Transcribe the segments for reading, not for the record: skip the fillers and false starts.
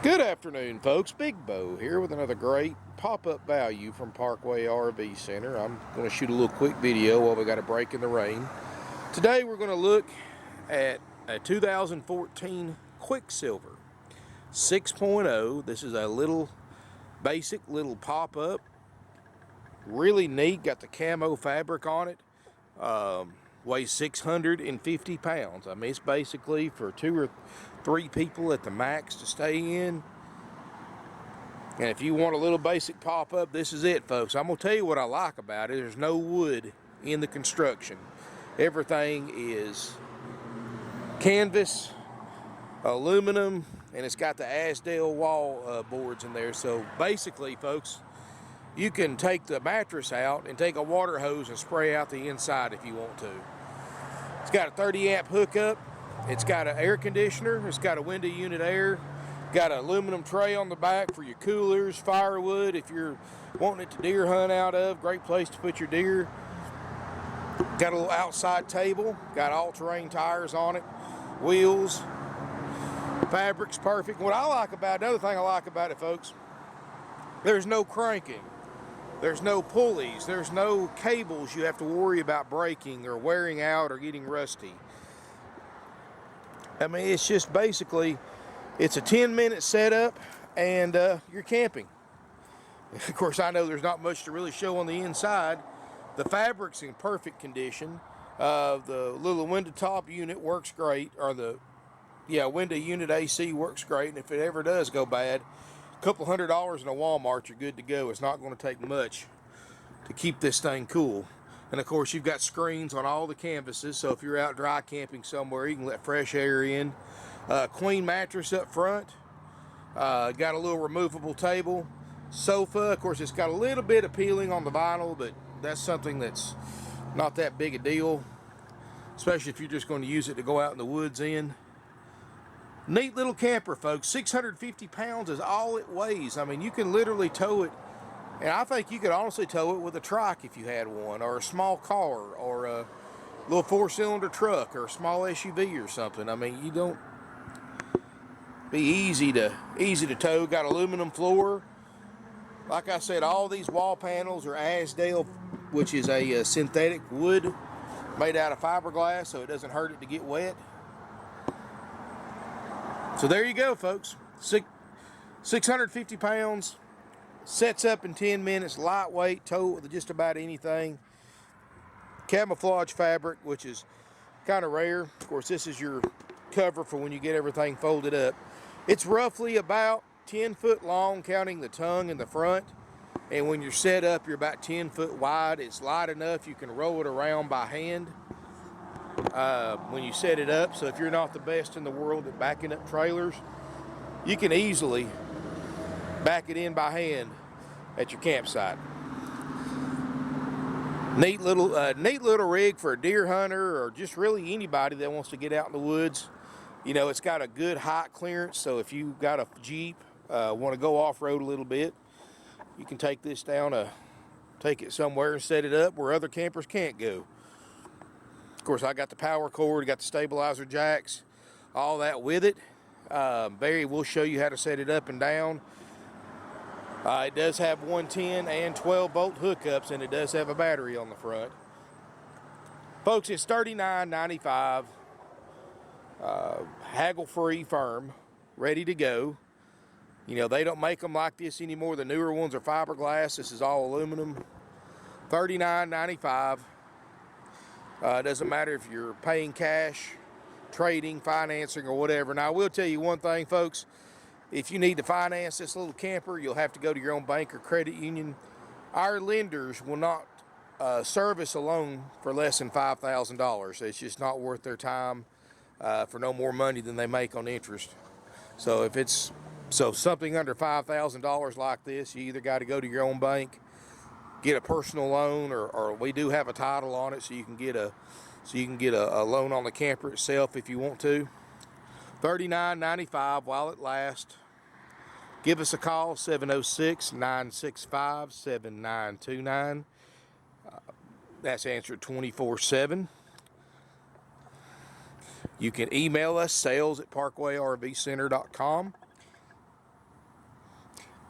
Good afternoon, folks. Big Bo here with another great pop-up value from Parkway RV Center. I'm going to shoot a little quick video while we got a break in the rain. Today we're going to look at a 2014 Quicksilver 6.0. This is a little basic little pop-up. Really neat. Got the camo fabric on it. Weighs 650 pounds. I mean, it's basically for 2 or 3 people at the max to stay in. And if you want a little basic pop-up, this is it, folks. I'm going to tell you what I like about it. There's no wood in the construction. Everything is canvas, aluminum, and it's got the Asdale wall boards in there. So basically, folks, you can take the mattress out and take a water hose and spray out the inside if you want to. It's got a 30 amp hookup. It's got an air conditioner. It's got a window unit air. Got an aluminum tray on the back for your coolers, firewood if you're wanting it to deer hunt out of. Great place to put your deer. Got a little outside table. Got all-terrain tires on it. Wheels. Fabric's perfect. What I like about it, another thing I like about it, folks, there's no cranking. There's no pulleys. There's no cables you have to worry about breaking or wearing out or getting rusty. I mean, it's just basically, it's a 10-minute setup and you're camping. Of course, I know there's not much to really show on the inside. The fabric's in perfect condition. The little window top unit works great, or the window unit AC works great, and if it ever does go bad, a couple $100 in a Walmart, you're good to go. It's not going to take much to keep this thing cool. And of course, you've got screens on all the canvases, so if you're out dry camping somewhere, you can let fresh air in. Queen mattress up front. Got a little removable table. Sofa, of course, it's got a little bit of peeling on the vinyl, but that's something that's not that big a deal, especially if you're just going to use it to go out in the woods in. Neat little camper, folks. 650 pounds is all it weighs. I mean, you can literally tow it, and I think you could honestly tow it with a trike if you had one, or a small car, or a little 4-cylinder truck, or a small SUV or something. I mean, you don't be easy to tow. Got aluminum floor. Like I said, all these wall panels are Asdale, which is a synthetic wood made out of fiberglass, so it doesn't hurt it to get wet. So there you go, folks. 650 pounds, sets up in 10 minutes, lightweight, tow with just about anything. Camouflage fabric, which is kind of rare. Of course, this is your cover for when you get everything folded up. It's roughly about 10 foot long, counting the tongue in the front. And when you're set up, you're about 10 foot wide. It's light enough you can roll it around by hand when you set it up. So if you're not the best in the world at backing up trailers, you can easily back it in by hand at your campsite. Neat little rig for a deer hunter, or just really anybody that wants to get out in the woods. You know, it's got a good height clearance, so if you've got a Jeep, want to go off-road a little bit, you can take this down, take it somewhere and set it up where other campers can't go. Of course, I got the power cord, got the stabilizer jacks, all that with it. Barry will show you how to set it up and down. It does have 110 and 12 bolt hookups, and it does have a battery on the front. Folks, it's $39.95. Haggle-free firm, ready to go. You know, they don't make them like this anymore. The newer ones are fiberglass. This is all aluminum. $39.95. It doesn't matter if you're paying cash, trading, financing, or whatever. Now, I will tell you one thing, folks. If you need to finance this little camper, you'll have to go to your own bank or credit union. Our lenders will not service a loan for less than $5,000. It's just not worth their time for no more money than they make on interest. So if it's something under $5,000 like this, you either got to go to your own bank, get a personal loan, or we do have a title on it, so you can get a loan on the camper itself if you want to. $39.95 while it lasts. Give us a call, 706-965-7929. That's answered 24/7. You can email us, sales@parkwayrvcenter.com.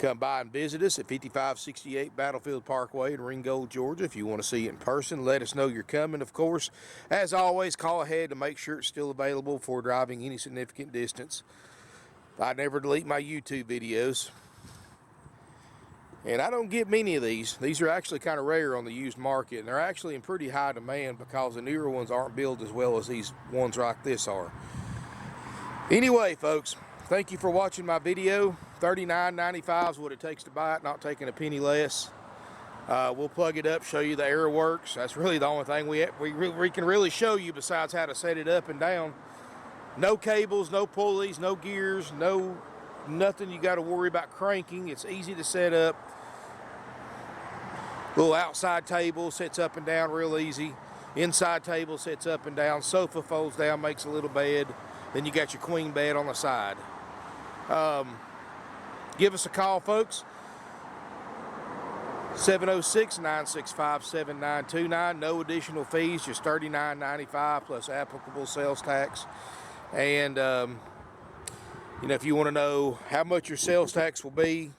Come by and visit us at 5568 Battlefield Parkway in Ringgold, Georgia. If you want to see it in person, let us know you're coming, of course. As always, call ahead to make sure it's still available for driving any significant distance. I never delete my YouTube videos. And I don't get many of these. These are actually kind of rare on the used market, and they're actually in pretty high demand because the newer ones aren't built as well as these ones like this are. Anyway, folks, thank you for watching my video. $39.95 is what it takes to buy it, not taking a penny less. We'll plug it up, show you the air works. That's really the only thing we can really show you besides how to set it up and down. No cables, no pulleys, no gears, nothing you got to worry about cranking. It's easy to set up. Little outside table sets up and down real easy. Inside table sets up and down. Sofa folds down, makes a little bed. Then you got your queen bed on the side. Give us a call, folks. 706-965-7929. No additional fees, just $39.95 plus applicable sales tax. And you know, if you want to know how much your sales tax will be,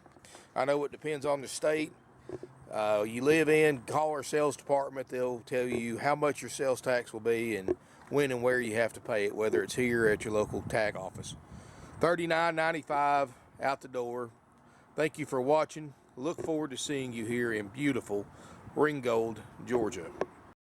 I know it depends on the state you live in. Call our sales department. They'll tell you how much your sales tax will be and when and where you have to pay it, whether it's here or at your local tag office. $39.95 out the door. Thank you for watching. Look forward to seeing you here in beautiful Ringgold, Georgia.